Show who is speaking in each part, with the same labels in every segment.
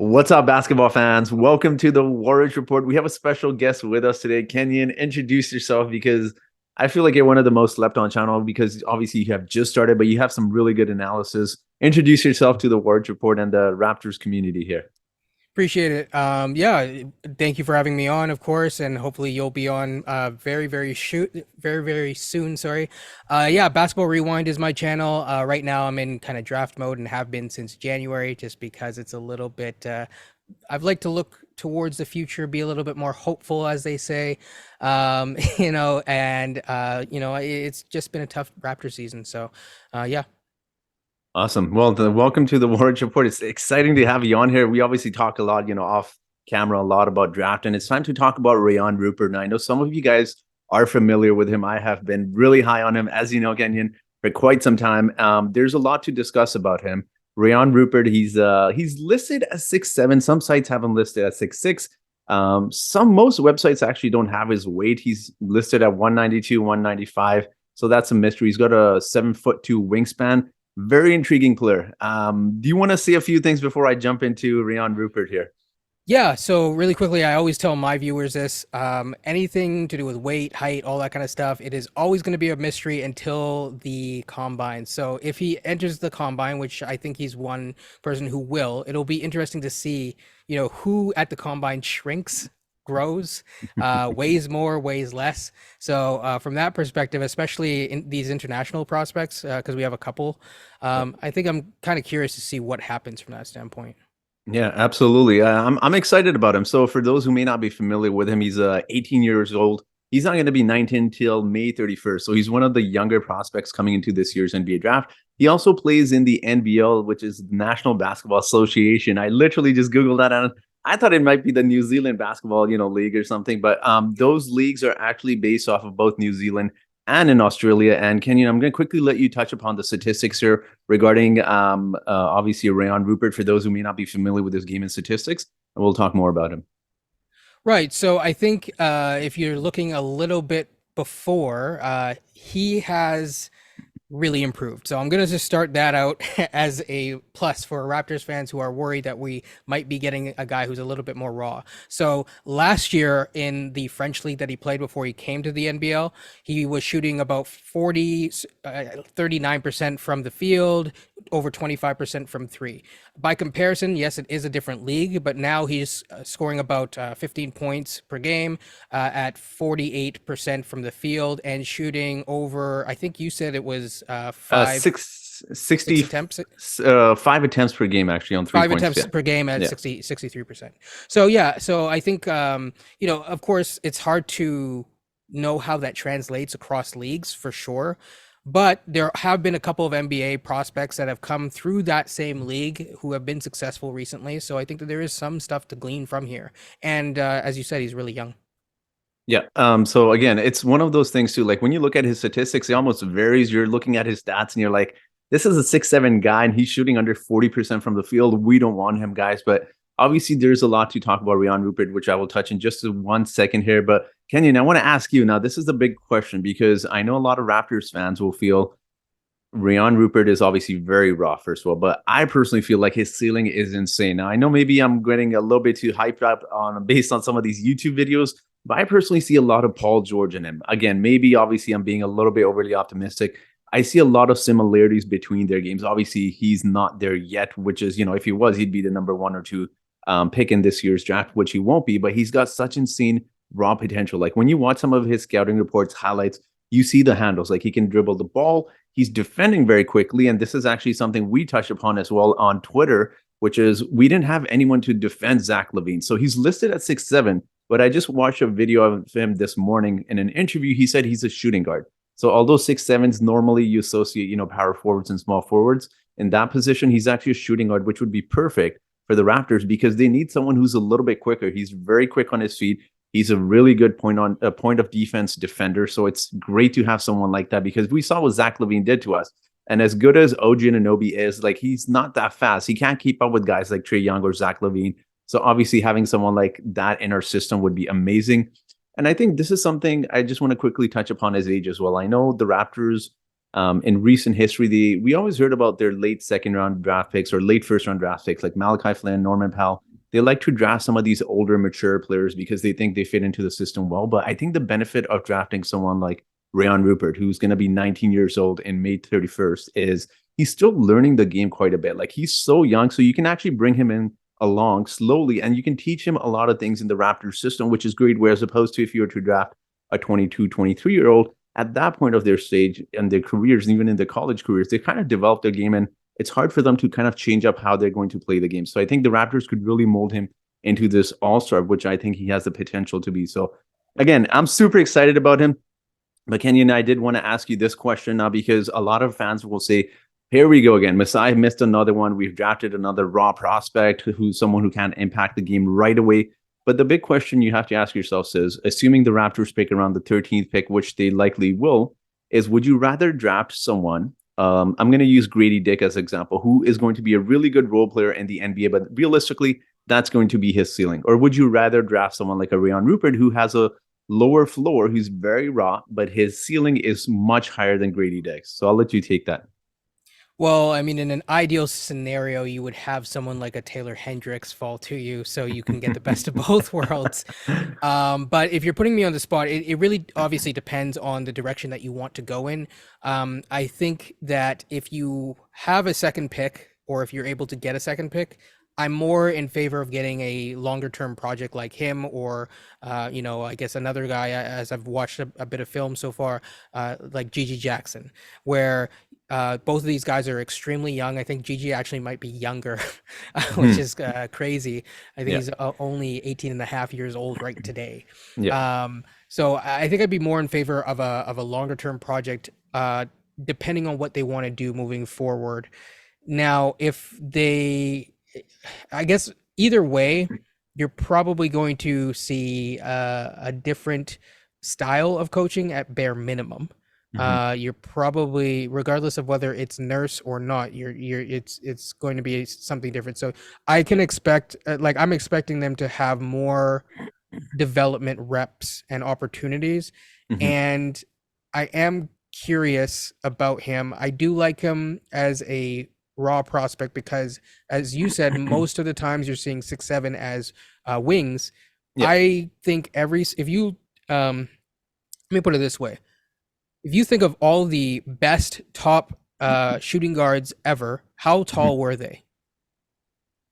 Speaker 1: What's up, basketball fans? Welcome to the Warriors Report. We have a special guest with us today. Kenyon, introduce yourself because I feel like you're one of the most slept on channel because obviously you have just started, but you have some really good analysis. Introduce yourself to the Warriors Report and the Raptors community here.
Speaker 2: Appreciate it. Yeah, thank you for having me on, of course, and hopefully you'll be on very soon. Sorry. Yeah, Basketball Rewind is my channel. Right now, I'm in kind of draft mode and have been since January, just because it's a little bit. I've like to look towards the future, be a little bit more hopeful, as they say. It's just been a tough Raptor season. So, yeah.
Speaker 1: Awesome. Well, welcome to the Warriors Report. It's exciting to have you on here. We obviously talk a lot, off camera, a lot about draft, and it's time to talk about Rayan Rupert. And I know some of you guys are familiar with him. I have been really high on him, as you know, Kenyon, for quite some time. There's a lot to discuss about him. Rayan Rupert, he's listed as 6'7". Some sites have him listed as 6'6". Most websites actually don't have his weight. He's listed at 192, 195. So that's a mystery. He's got a 7'2" wingspan. Very intriguing player. Do you want to say a few things before I jump into Rayan Rupert here?
Speaker 2: Yeah, so really quickly, I always tell my viewers this, anything to do with weight, height, all that kind of stuff, it is always going to be a mystery until the combine. So if he enters the combine, which I think he's one person who will, it'll be interesting to see, who at the combine shrinks, grows, weighs more, weighs less. So from that perspective, especially in these international prospects, because we have a couple, I think I'm kind of curious to see what happens from that standpoint.
Speaker 1: Yeah, absolutely. I'm excited about him. So for those who may not be familiar with him, he's 18 years old. He's not going to be 19 till May 31st. So he's one of the younger prospects coming into this year's NBA draft. He also plays in the NBL, which is National Basketball Association. I literally just Googled that and I thought it might be the New Zealand basketball, league or something. But those leagues are actually based off of both New Zealand and in Australia. And Kenyon, I'm going to quickly let you touch upon the statistics here regarding obviously Rayan Rupert for those who may not be familiar with his game and statistics, and we'll talk more about him.
Speaker 2: Right. So I think if you're looking a little bit before, he has really improved. So I'm going to just start that out as a plus for Raptors fans who are worried that we might be getting a guy who's a little bit more raw. So last year in the French league that he played before he came to the NBL, he was shooting about 39% from the field, over 25% from three. By comparison, yes, it is a different league, but now he's scoring about 15 points per game at 48% from the field and shooting over, I think you said it was
Speaker 1: Six
Speaker 2: six
Speaker 1: sixty
Speaker 2: attempts,
Speaker 1: 5 attempts per game actually on three
Speaker 2: five
Speaker 1: points.
Speaker 2: attempts
Speaker 1: Yeah.
Speaker 2: per game at
Speaker 1: Yeah.
Speaker 2: 63%. So yeah, so I think of course it's hard to know how that translates across leagues for sure. But there have been a couple of NBA prospects that have come through that same league who have been successful recently. So I think that there is some stuff to glean from here. And as you said, he's really young.
Speaker 1: Yeah. So again, it's one of those things too. Like when you look at his statistics, it almost varies. You're looking at his stats and you're like, this is a 6'7" guy and he's shooting under 40% from the field. We don't want him, guys. But obviously there's a lot to talk about Rayan Rupert, which I will touch in just 1 second here. But Kenyon, I want to ask you now, this is the big question because I know a lot of Raptors fans will feel Rayan Rupert is obviously very raw, first of all, but I personally feel like his ceiling is insane. Now, I know maybe I'm getting a little bit too hyped up on based on some of these YouTube videos, but I personally see a lot of Paul George in him. Again, maybe obviously I'm being a little bit overly optimistic. I see a lot of similarities between their games. Obviously, he's not there yet, which is, if he was, he'd be the number one or two pick in this year's draft, which he won't be, but he's got such insane raw potential. Like when you watch some of his scouting reports, highlights, you see the handles. Like he can dribble the ball. He's defending very quickly. And this is actually something we touched upon as well on Twitter, which is we didn't have anyone to defend Zach LaVine. So he's listed at 6'7", but I just watched a video of him this morning in an interview. He said he's a shooting guard. So although 6'7s normally you associate, power forwards and small forwards, in that position, he's actually a shooting guard, which would be perfect for the Raptors because they need someone who's a little bit quicker. He's very quick on his feet. He's a really good point of defense defender. So it's great to have someone like that because we saw what Zach LaVine did to us. And as good as OG Anunoby is, like he's not that fast. He can't keep up with guys like Trae Young or Zach LaVine. So obviously having someone like that in our system would be amazing. And I think this is something I just want to quickly touch upon his age as well. I know the Raptors in recent history, we always heard about their late second round draft picks or late first round draft picks like Malachi Flynn, Norman Powell. they like to draft some of these older, mature players because they think they fit into the system well. But I think the benefit of drafting someone like Rayan Rupert, who's going to be 19 years old in May 31st, is he's still learning the game quite a bit. Like he's so young, so you can actually bring him in along slowly and you can teach him a lot of things in the Raptors system, which is great. Whereas opposed to if you were to draft a 22, 23-year-old at that point of their stage and their careers, and even in their college careers, they kind of develop their game and it's hard for them to kind of change up how they're going to play the game. So I think the Raptors could really mold him into this all-star, which I think he has the potential to be. So again, I'm super excited about him. But Kenyon, I did want to ask you this question now because a lot of fans will say, here we go again. Masai missed another one. We've drafted another raw prospect who's someone who can impact the game right away. But the big question you have to ask yourself is, assuming the Raptors pick around the 13th pick, which they likely will, is would you rather draft someone I'm going to use Grady Dick as an example, who is going to be a really good role player in the NBA, but realistically, that's going to be his ceiling. Or would you rather draft someone like a Rayan Rupert, who has a lower floor, who's very raw, but his ceiling is much higher than Grady Dick? So I'll let you take that.
Speaker 2: Well, I mean, in an ideal scenario, you would have someone like a Taylor Hendricks fall to you so you can get the best of both worlds. But if you're putting me on the spot, it really obviously depends on the direction that you want to go in. I think that if you have a second pick, or if you're able to get a second pick, I'm more in favor of getting a longer term project like him, or I guess another guy, as I've watched a bit of film so far, like Gigi Jackson, where both of these guys are extremely young. I think Gigi actually might be younger, which
Speaker 1: Mhm.
Speaker 2: is crazy. I think
Speaker 1: Yeah.
Speaker 2: he's only 18 and a half years old right today.
Speaker 1: Yeah.
Speaker 2: So I think I'd be more in favor of a longer term project, depending on what they want to do moving forward. Now, if they, I guess either way, you're probably going to see a different style of coaching at bare minimum.
Speaker 1: Mhm.
Speaker 2: You're probably, regardless of whether it's nurse or not, it's going to be something different. So I can expect, like, I'm expecting them to have more development reps and opportunities.
Speaker 1: Mhm.
Speaker 2: And I am curious about him. I do like him as a raw prospect because, as you said, most of the times you're seeing 6'7" as wings.
Speaker 1: Yeah.
Speaker 2: I think if you, let me put it this way. If you think of all the best top shooting guards ever, how
Speaker 1: Mhm.
Speaker 2: tall were they?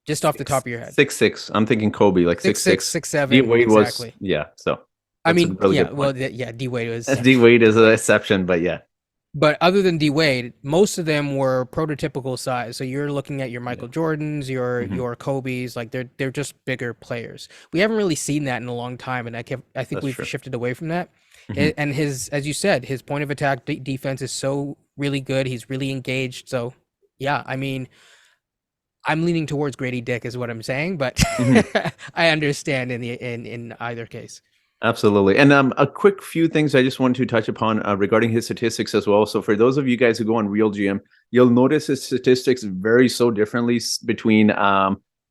Speaker 2: Just off the
Speaker 1: Six,
Speaker 2: top of your head.
Speaker 1: 6'6". I'm thinking Kobe, like
Speaker 2: Six
Speaker 1: six
Speaker 2: six,
Speaker 1: six.
Speaker 2: six
Speaker 1: D
Speaker 2: seven,
Speaker 1: Wade was,
Speaker 2: exactly.
Speaker 1: yeah. So
Speaker 2: I
Speaker 1: that's a
Speaker 2: mean,
Speaker 1: really
Speaker 2: yeah,
Speaker 1: good point.
Speaker 2: well, yeah, D Wade was.
Speaker 1: D Wade is an exception, but yeah.
Speaker 2: But other than D Wade, most of them were prototypical size. So you're looking at your
Speaker 1: Yeah.
Speaker 2: Michael Jordans,
Speaker 1: Mhm.
Speaker 2: your Kobe's, like they're just bigger players. We haven't really seen that in a long time, and I think
Speaker 1: That's
Speaker 2: we've
Speaker 1: true.
Speaker 2: shifted away from that.
Speaker 1: Mhm.
Speaker 2: And his, as you said, his point of attack defense is so really good. He's really engaged. So yeah, I mean, I'm leaning towards Grady Dick, is what I'm saying, but
Speaker 1: Mhm.
Speaker 2: I understand in either case.
Speaker 1: Absolutely. And a quick few things I just wanted to touch upon regarding his statistics as well. So for those of you guys who go on Real GM, you'll notice his statistics vary so differently between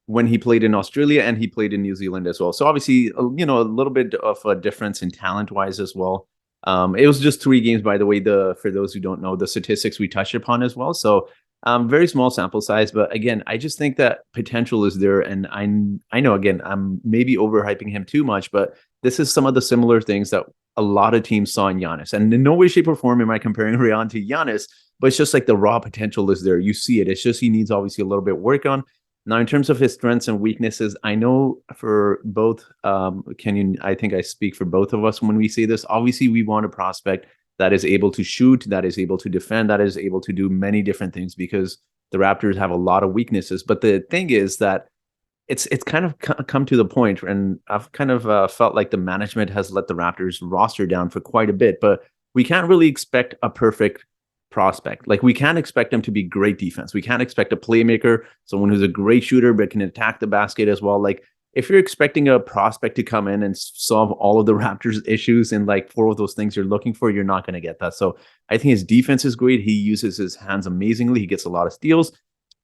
Speaker 1: when he played in Australia and he played in New Zealand as well. So obviously, a little bit of a difference in talent wise as well. It was just 3 games, by the way. For those who don't know, the statistics we touched upon as well. So very small sample size, but again, I just think that potential is there, and I know again I'm maybe overhyping him too much, but this is some of the similar things that a lot of teams saw in Giannis. And in no way, shape, or form am I comparing Rayan to Giannis, but it's just like the raw potential is there. You see it. It's just he needs obviously a little bit work on. Now, in terms of his strengths and weaknesses, I know for both, Kenyon, I think I speak for both of us when we say this. Obviously, we want a prospect that is able to shoot, that is able to defend, that is able to do many different things because the Raptors have a lot of weaknesses. But the thing is that it's kind of come to the point, and I've kind of felt like the management has let the Raptors roster down for quite a bit. But we can't really expect a perfect prospect. Like we can't expect them to be great defense. We can't expect a playmaker, someone who's a great shooter but can attack the basket as well. Like if you're expecting a prospect to come in and solve all of the Raptors' issues and like 4 of those things you're looking for, you're not going to get that. So I think his defense is great. He uses his hands amazingly. He gets a lot of steals.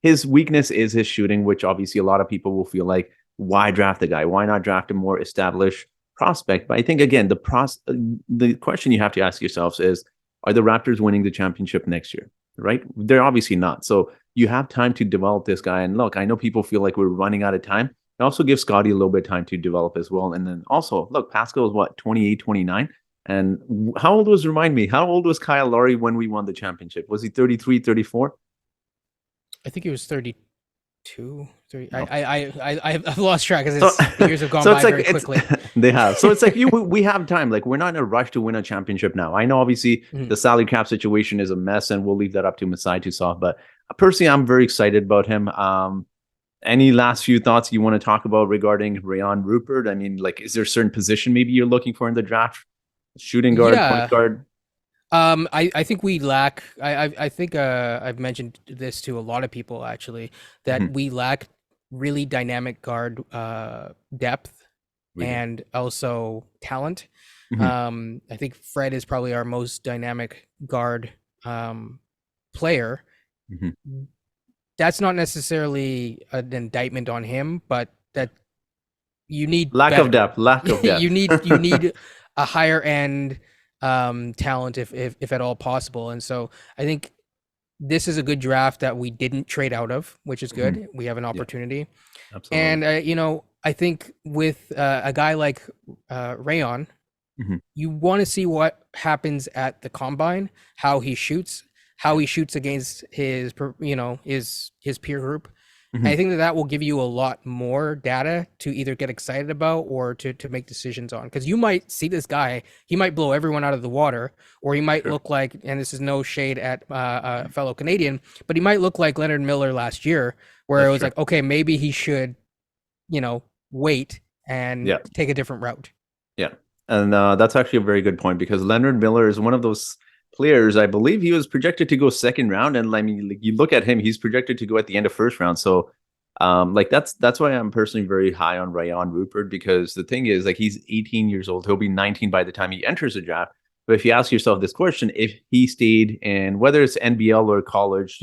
Speaker 1: His weakness is his shooting, which obviously a lot of people will feel like, why draft the guy? Why not draft a more established prospect? But I think again, the question you have to ask yourselves is, are the Raptors winning the championship next year? Right? They're obviously not. So you have time to develop this guy. And look, I know people feel like we're running out of time, It also gives Scotty a little bit of time to develop as well. And then also, look, Pascal is what, 28, 29. And how old was, remind me, how old was Kyle Lowry when we won the championship? Was he 33, 34?
Speaker 2: I think he was 32, 30.
Speaker 1: No.
Speaker 2: I've lost track
Speaker 1: So,
Speaker 2: because the years have gone
Speaker 1: so it's
Speaker 2: by
Speaker 1: like
Speaker 2: very
Speaker 1: it's
Speaker 2: quickly.
Speaker 1: they have. So it's like we have time. Like we're not in a rush to win a championship now. I know obviously
Speaker 2: Mhm.
Speaker 1: the salary cap situation is a mess, and we'll leave that up to Masai to solve. But personally, I'm very excited about him. Any last few thoughts you want to talk about regarding Rayan Rupert? I mean, like, is there a certain position maybe you're looking for in the draft? Shooting guard, point
Speaker 2: Yeah.
Speaker 1: guard?
Speaker 2: I think we lack. I think I've mentioned this to a lot of people actually that
Speaker 1: Mhm.
Speaker 2: we lack really dynamic guard depth
Speaker 1: We do.
Speaker 2: and also talent.
Speaker 1: Mhm.
Speaker 2: I think Fred is probably our most dynamic guard player.
Speaker 1: Mhm.
Speaker 2: That's not necessarily an indictment on him, but that you need
Speaker 1: Lack of
Speaker 2: better.
Speaker 1: depth. Lack of depth.
Speaker 2: You need a higher end talent if at all possible. And so I think this is a good draft that we didn't trade out of, which is
Speaker 1: Mhm.
Speaker 2: good. We have an
Speaker 1: Yeah,
Speaker 2: opportunity.
Speaker 1: absolutely.
Speaker 2: And I think with a guy like Rayon,
Speaker 1: Mhm.
Speaker 2: you want to see what happens at the combine, how he shoots, how
Speaker 1: Yeah.
Speaker 2: he shoots against his peer group. I
Speaker 1: Mhm.
Speaker 2: think that that will give you a lot more data to either get excited about or to make decisions on. Because you might see this guy, he might blow everyone out of the water, or he might
Speaker 1: Sure.
Speaker 2: look like, and this is no shade at a fellow Canadian, but he might look like Leonard Miller last year, where
Speaker 1: That's
Speaker 2: it was
Speaker 1: true.
Speaker 2: like, okay, maybe he should, wait and
Speaker 1: Yeah.
Speaker 2: take a different route.
Speaker 1: Yeah. And that's actually a very good point because Leonard Miller is one of those players. I believe he was projected to go second round. And I mean, like, you look at him, he's projected to go at the end of first round. So like that's why I'm personally very high on Rayan Rupert because the thing is like he's 18 years old. He'll be 19 by the time he enters the draft. But if you ask yourself this question, if he stayed in whether it's NBL or college,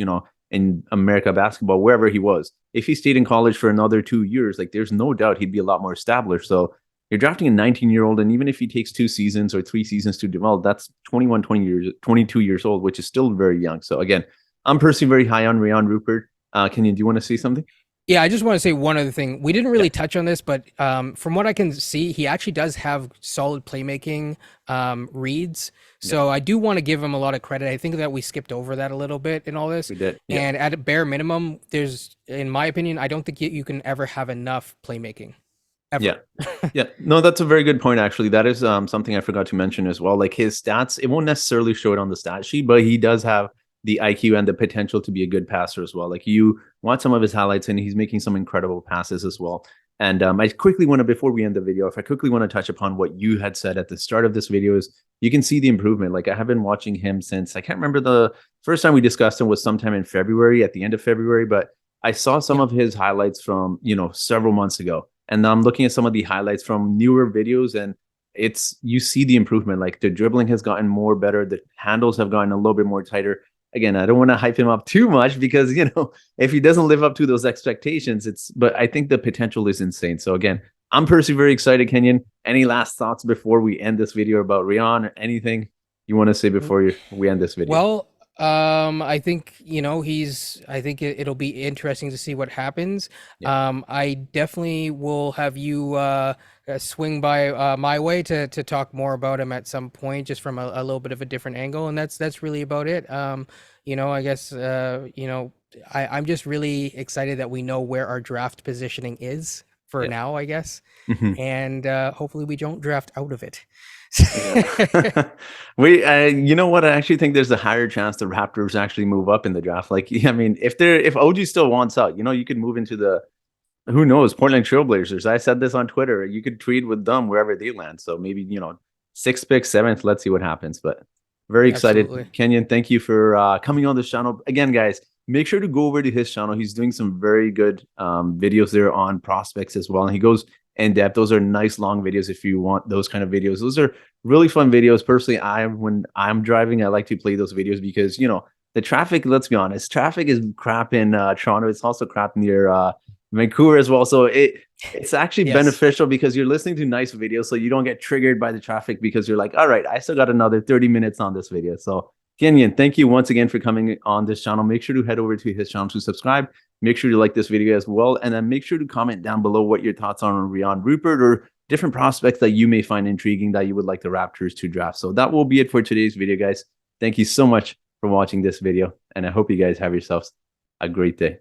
Speaker 1: in America basketball, wherever he was, if he stayed in college for another 2 years, like there's no doubt he'd be a lot more established. So you're drafting a 19-year-old, and even if he takes 2 seasons or 3 seasons to develop, that's 21, 20 years, 22 years old, which is still very young. So again, I'm personally very high on Rayon Rupert. Kenyon, do you want to say something?
Speaker 2: Yeah, I just want to say one other thing. We didn't
Speaker 1: Yeah,
Speaker 2: really touch on this, but from what I can see, he actually does have solid playmaking reads.
Speaker 1: yeah,
Speaker 2: So I do want to give him a lot of credit. I think that we skipped over that a little bit in all this.
Speaker 1: we did. Yeah,
Speaker 2: And at a bare minimum, in my opinion, I don't think you can ever have enough playmaking,
Speaker 1: yeah.
Speaker 2: ever.
Speaker 1: Yeah, no, that's a very good point. Actually, that is something I forgot to mention as well. Like his stats, it won't necessarily show it on the stat sheet, but he does have the IQ and the potential to be a good passer as well. Like you watch some of his highlights, and he's making some incredible passes as well. And I quickly want to, before we end the video, if I quickly want to touch upon what you had said at the start of this video, is you can see the improvement. Like I have been watching him since I can't remember the first time we discussed him was sometime in February, at the end of February, but I saw some
Speaker 2: Yeah.
Speaker 1: of his highlights from several months ago and I'm looking at some of the highlights from newer videos, and it's you see the improvement. Like the dribbling has gotten more better, the handles have gotten a little bit more tighter. Again, I don't want to hype him up too much because if he doesn't live up to those expectations, but I think the potential is insane. So again, I'm personally very excited. Kenyon, any last thoughts before we end this video about Rion or anything you want to say before we end this video?
Speaker 2: Well, I think I think it'll be interesting to see what happens.
Speaker 1: Yeah,
Speaker 2: I definitely will have you swing by my way to talk more about him at some point, just from a little bit of a different angle, and that's really about it. I guess I'm just really excited that we know where our draft positioning is for
Speaker 1: yeah.
Speaker 2: now, I guess,
Speaker 1: Mhm.
Speaker 2: and hopefully we don't draft out of it.
Speaker 1: Yeah. You know what? I actually think there's a higher chance the Raptors actually move up in the draft. Like, I mean, if OG still wants out, you could move into who knows, Portland Trailblazers. I said this on Twitter. You could trade with them wherever they land. So maybe, sixth pick, seventh. Let's see what happens. But very excited.
Speaker 2: Absolutely.
Speaker 1: Kenyon, thank you for coming on this channel. Again, guys, make sure to go over to his channel. He's doing some very good videos there on prospects as well. And he goes in depth. Those are nice long videos if you want those kind of videos. Those are really fun videos. Personally, when I'm driving, I like to play those videos because, the traffic, let's be honest, traffic is crap in Toronto. It's also crap near Vancouver as well. So it's actually
Speaker 2: Yes.
Speaker 1: beneficial because you're listening to nice videos, so you don't get triggered by the traffic because you're like, all right, I still got another 30 minutes on this video. So Kenyon, thank you once again for coming on this channel. Make sure to head over to his channel to subscribe. Make sure to like this video as well. And then make sure to comment down below what your thoughts are on Rayan Rupert or different prospects that you may find intriguing that you would like the Raptors to draft. So that will be it for today's video, guys. Thank you so much for watching this video. And I hope you guys have yourselves a great day.